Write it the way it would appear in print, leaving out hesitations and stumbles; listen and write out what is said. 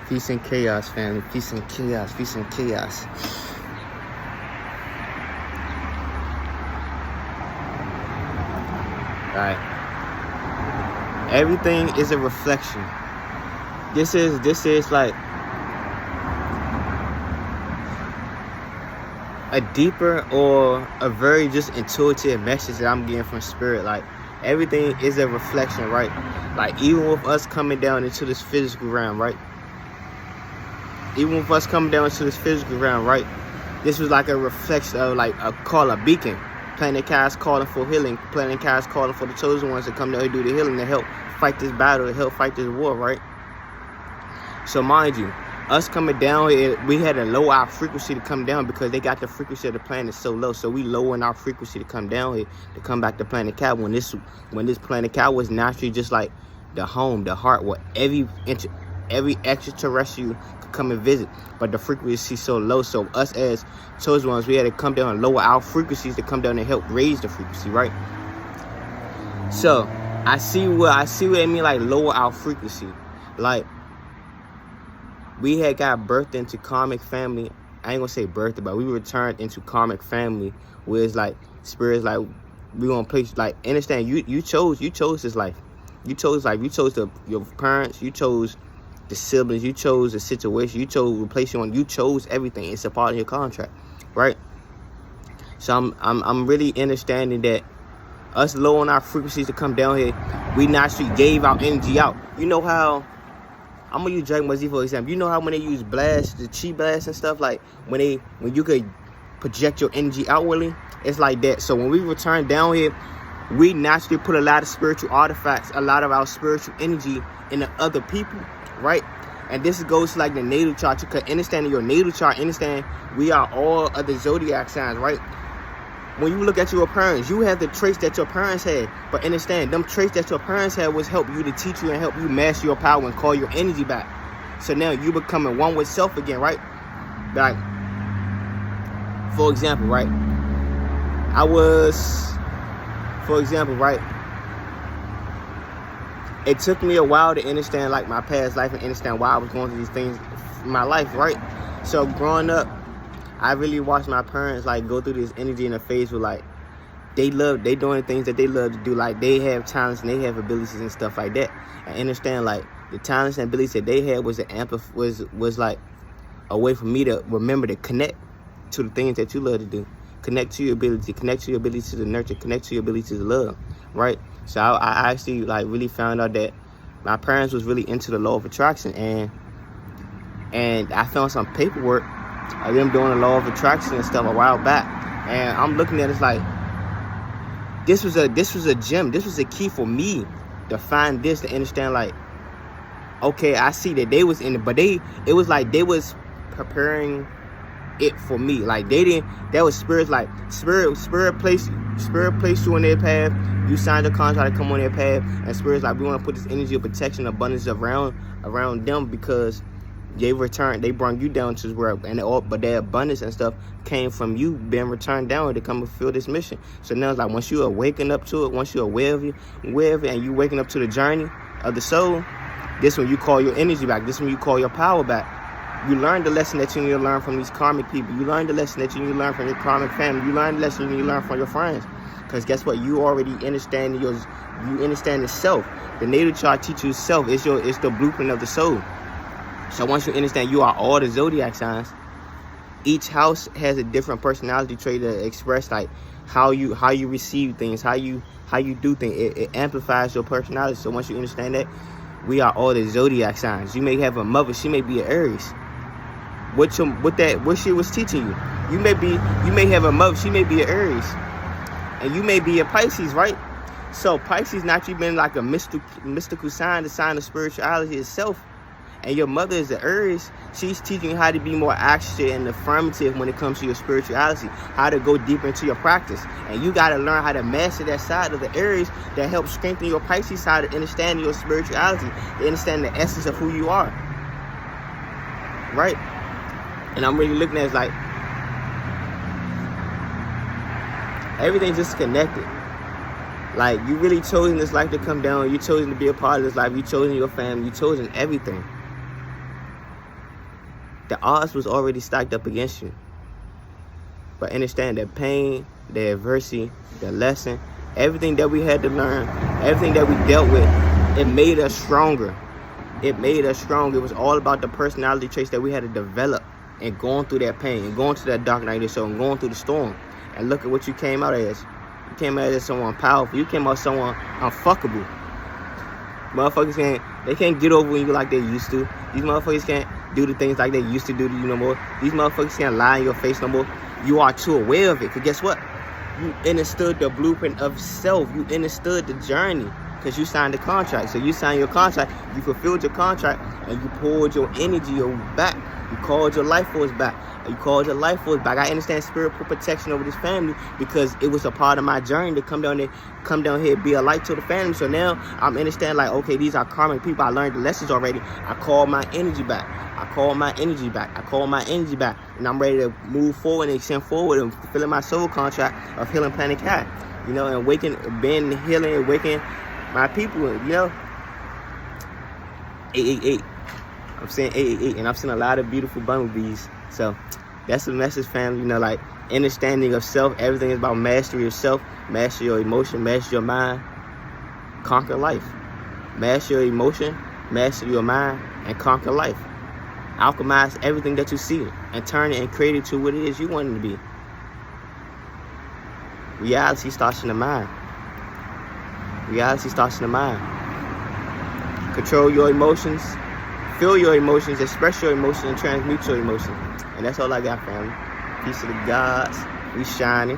Peace and chaos, family. Peace and chaos. Peace and chaos. Alright. Everything is a reflection. This is like a deeper or a very just intuitive message that I'm getting from spirit. Like, everything is a reflection, right? Like, even with us coming down into this physical realm, right? Even with us coming down into this physical realm, right? This was like a reflection of like a beacon. Planet Cast calling for healing. Planet Cast calling for the chosen ones to come down and do the healing to help fight this battle, to help fight this war, right? So mind you, us coming down here, we had to lower our frequency to come down because they got the frequency of the planet so low. So we lowering our frequency to come down here to come back to Planet Cat when this Planet Cat was naturally just like the home, the heart, where every extraterrestrial could come and visit. But the frequency so low, so us as chosen ones, we had to come down and lower our frequencies to come down and help raise the frequency, right? So I see what I mean, like lower our frequency. Like, we had got birthed into karmic family. I ain't gonna say birthed, but we returned into karmic family, where it's like spirits, like we gonna place, like, understand, you chose this life. You chose life. You chose your parents. You chose the siblings. You chose the situation. You chose replacement. You chose everything. It's a part of your contract, right? So I'm really understanding that us lowering our frequencies to come down here, we naturally gave our energy out. You know how, I'm gonna use Dragon Ball Z for example. You know how when they use blast, the chi blast and stuff, like when you could project your energy outwardly, it's like that. So when we return down here, we naturally put a lot of spiritual artifacts, a lot of our spiritual energy into other people, right? And this goes to like the natal chart. You can understand your natal chart, understand we are all of the zodiac signs, right? When you look at your parents, you have the traits that your parents had, but understand them traits that your parents had was help you to teach you and help you master your power and call your energy back. So now you becoming one with self again, right? Like, for example, right? It took me a while to understand like my past life and understand why I was going through these things in my life, right? So growing up, I really watched my parents like go through this energy in a phase where like they doing the things that they love to do. Like, they have talents and they have abilities and stuff like that. And understand like the talents and abilities that they had was like a way for me to remember to connect to the things that you love to do. Connect to your ability, connect to your ability to nurture, connect to your ability to love, right? So I actually like really found out that my parents was really into the law of attraction, and I found some paperwork of them doing the law of attraction and stuff a while back, and I'm looking at it, it's like this was a gem. This was a key for me to find this, to understand like, okay, I see that they was in it, but it was like they was preparing it for me. Like, they didn't, that was spirits, like spirit placed you on their path. You signed a contract to come on their path, and spirits like, we want to put this energy of protection, abundance around them, because they brought you down to this world, but their abundance and stuff came from you being returned down to come and fulfill this mission. So now it's like, once you are waking up to it, once you're aware of it, and you waking up to the journey of the soul, this when you call your energy back. This when you call your power back. You learn the lesson that you need to learn from these karmic people. You learn the lesson that you need to learn from your karmic family. You learn the lesson you need to learn from your friends. Because guess what? You already understand you understand the self. The natal chart teaches you self. It's the blueprint of the soul. So once you understand you are all the zodiac signs, each house has a different personality trait to express like how you receive things, how you do things. It amplifies your personality. So once you understand that, we are all the zodiac signs. You may have a mother, she may be an Aries. What she was teaching you. You may have a mother, she may be an Aries. And you may be a Pisces, right? So Pisces naturally been like a mystical sign, the sign of spirituality itself. And your mother is the Aries. She's teaching you how to be more active and affirmative when it comes to your spirituality, how to go deeper into your practice. And you got to learn how to master that side of the Aries that helps strengthen your Pisces side of understanding your spirituality, to understand the essence of who you are. Right? And I'm really looking at it like everything's just connected. Like, you really chosen this life to come down. You chosen to be a part of this life. You chosen your family. You chosen everything. The odds was already stacked up against you. But understand that pain, the adversity, the lesson, everything that we had to learn, everything that we dealt with, it made us stronger. It made us strong. It was all about the personality traits that we had to develop and going through that pain and going through that dark night of the soul and going through the storm. And look at what you came out as. You came out as someone powerful. You came out as someone unfuckable. Motherfuckers can't get over you like they used to. These motherfuckers can't do the things like they used to do to you no more. These motherfuckers can't lie in your face no more. You are too aware of it. Because guess what? You understood the blueprint of self. You understood the journey. Because you signed the contract. So you signed your contract. You fulfilled your contract. And you poured your energy back. You called your life force back. You called your life force back. I understand spirit put protection over this family because it was a part of my journey to come down here, be a light to the family. So now I'm understanding like, okay, these are karmic people. I learned the lessons already. I called my energy back. I called my energy back. And I'm ready to move forward and extend forward and fulfilling my soul contract of healing Planet Cat. You know, and being healing and waking my people, you know. 888. I'm saying 888, and I've seen a lot of beautiful bumblebees. So that's the message, family. You know, like understanding of self. Everything is about mastery of self. Master your emotion. Master your mind. Conquer life. Master your emotion. Master your mind, and conquer life. Alchemize everything that you see and turn it and create it to what it is you want it to be. Reality starts in the mind. Reality starts in the mind. Control your emotions. Feel your emotions, express your emotions, and transmute your emotions. And that's all I got, family. Peace to the gods. We shining.